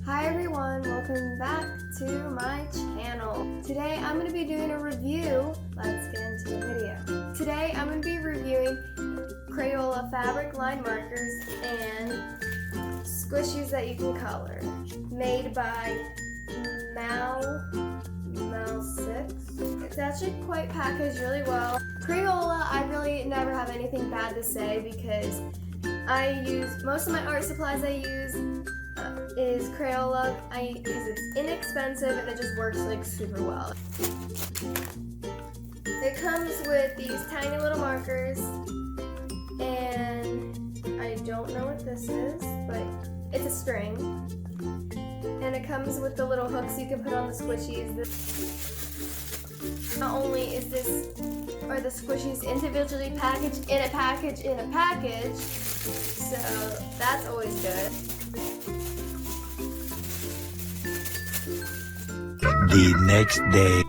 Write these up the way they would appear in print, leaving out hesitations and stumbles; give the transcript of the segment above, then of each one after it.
Hi everyone, welcome back to my channel. Today I'm going to be doing a review. Let's get into the video. Today I'm going to be reviewing Crayola fabric line markers and squishies that you can color. Made by MallMall6. It's actually quite packaged really well. Crayola, I really never have anything bad to say because I use, most of my art supplies I use is Crayola. It's inexpensive and it just works like super well. It comes with these tiny little markers and I don't know what this is, but it's a string. And it comes with the little hooks you can put on the squishies. Not only are the squishies individually packaged in a package, so that's always good. The next day.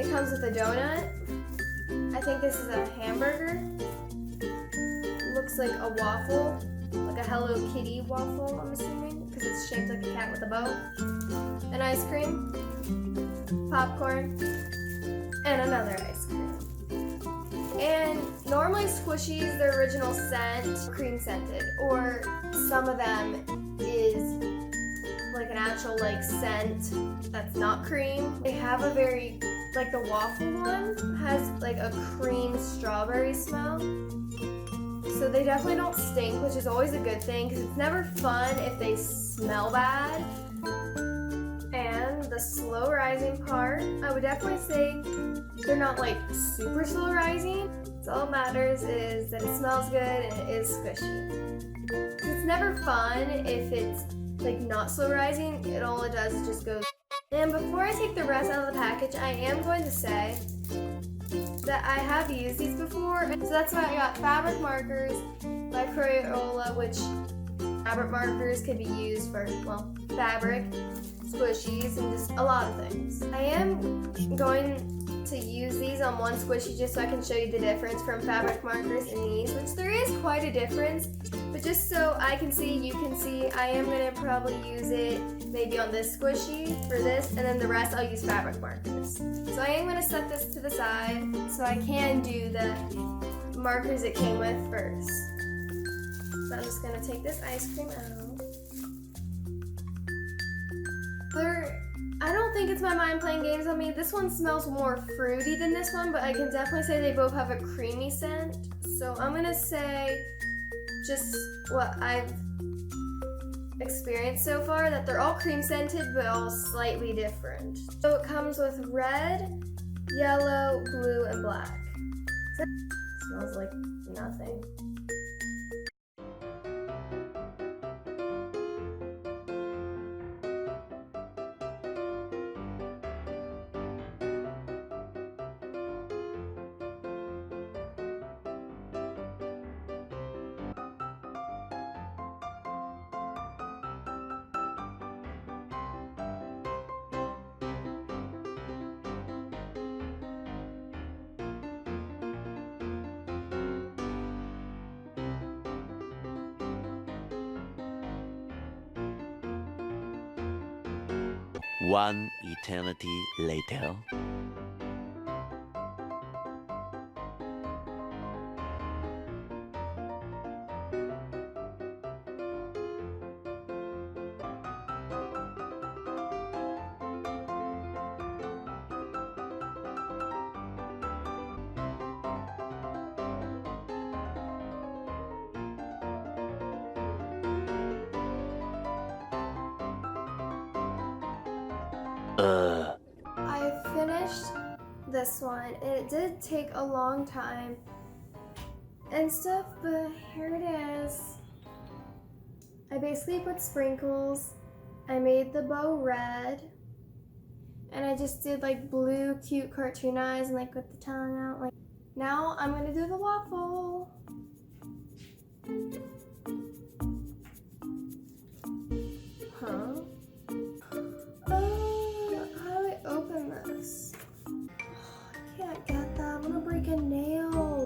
It comes with a donut. I think this is a hamburger. Looks like a waffle, like a Hello Kitty waffle, I'm assuming, because it's shaped like a cat with a bow. An ice cream, popcorn, and another ice cream. And normally squishies, their original scent, cream scented, or some of them is like an actual scent that's not cream. They have a very, like the waffle one has like a cream strawberry smell. So they definitely don't stink, which is always a good thing because it's never fun if they smell bad. And the slow rising part, I would definitely say they're not like super slow rising. So all that matters is that it smells good and it is squishy. It's never fun if it's like not slow rising, all it does is just goes. And before I take the rest out of the package, I am going to say that I have used these before. So that's why I got fabric markers by Crayola, which fabric markers could be used for, well, fabric, squishies, and just a lot of things. I am going to use these on one squishy just so I can show you the difference from fabric markers and these, which there is quite a difference, but just so I can see, you can see, I am going to probably use it maybe on this squishy for this, and then the rest I'll use fabric markers. So I am going to set this to the side so I can do the markers it came with first. So I'm just going to take this ice cream out. I don't think it's my mind playing games on me. This one smells more fruity than this one, but I can definitely say they both have a creamy scent. So I'm gonna say just what I've experienced so far, that they're all cream scented, but all slightly different. So it comes with red, yellow, blue, and black. So it smells like nothing. One eternity later. I finished this one and it did take a long time and stuff, but here it is. I basically put sprinkles. I made the bow red and I just did like blue cute cartoon eyes and like with the tongue out. Like now I'm gonna do the waffle. Huh? How do I open this? I can't get that. I'm gonna break a nail.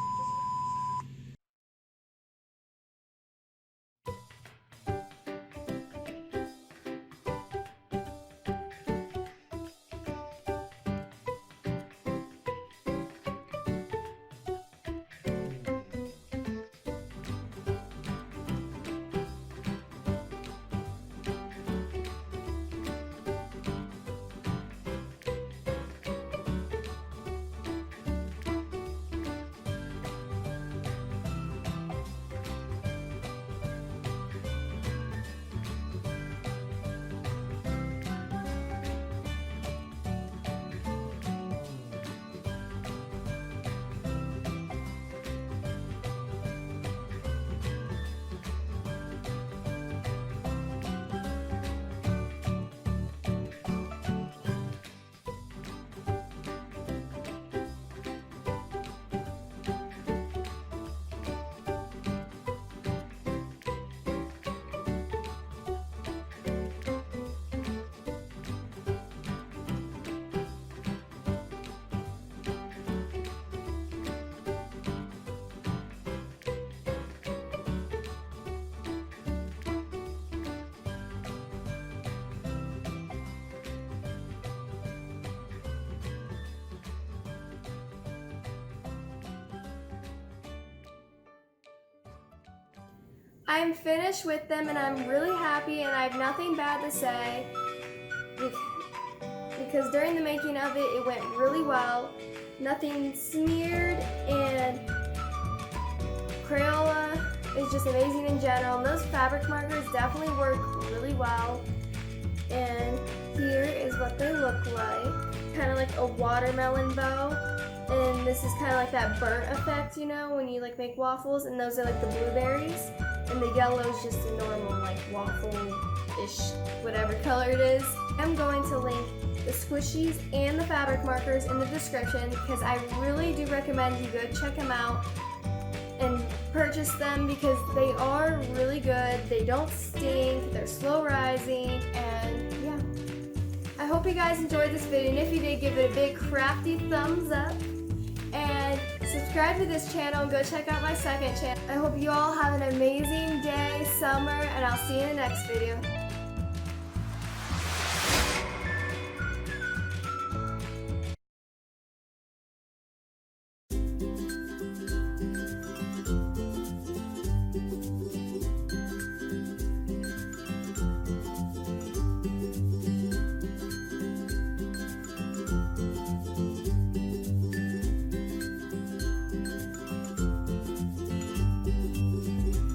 I'm finished with them and I'm really happy and I have nothing bad to say because during the making of it, it went really well. Nothing smeared, and Crayola is just amazing in general. And those fabric markers definitely work really well. And here is what they look like. Kind of like a watermelon bow. And this is kind of like that burnt effect, you know, when you like make waffles. And those are like the blueberries. And the yellow is just a normal like waffle-ish, whatever color it is. I'm going to link the squishies and the fabric markers in the description because I really do recommend you go check them out and purchase them because they are really good. They don't stink, they're slow rising, and yeah. I hope you guys enjoyed this video, and if you did, give it a big crafty thumbs up. And subscribe to this channel and go check out my second channel. I hope you all have an amazing day, summer, and I'll see you in the next video.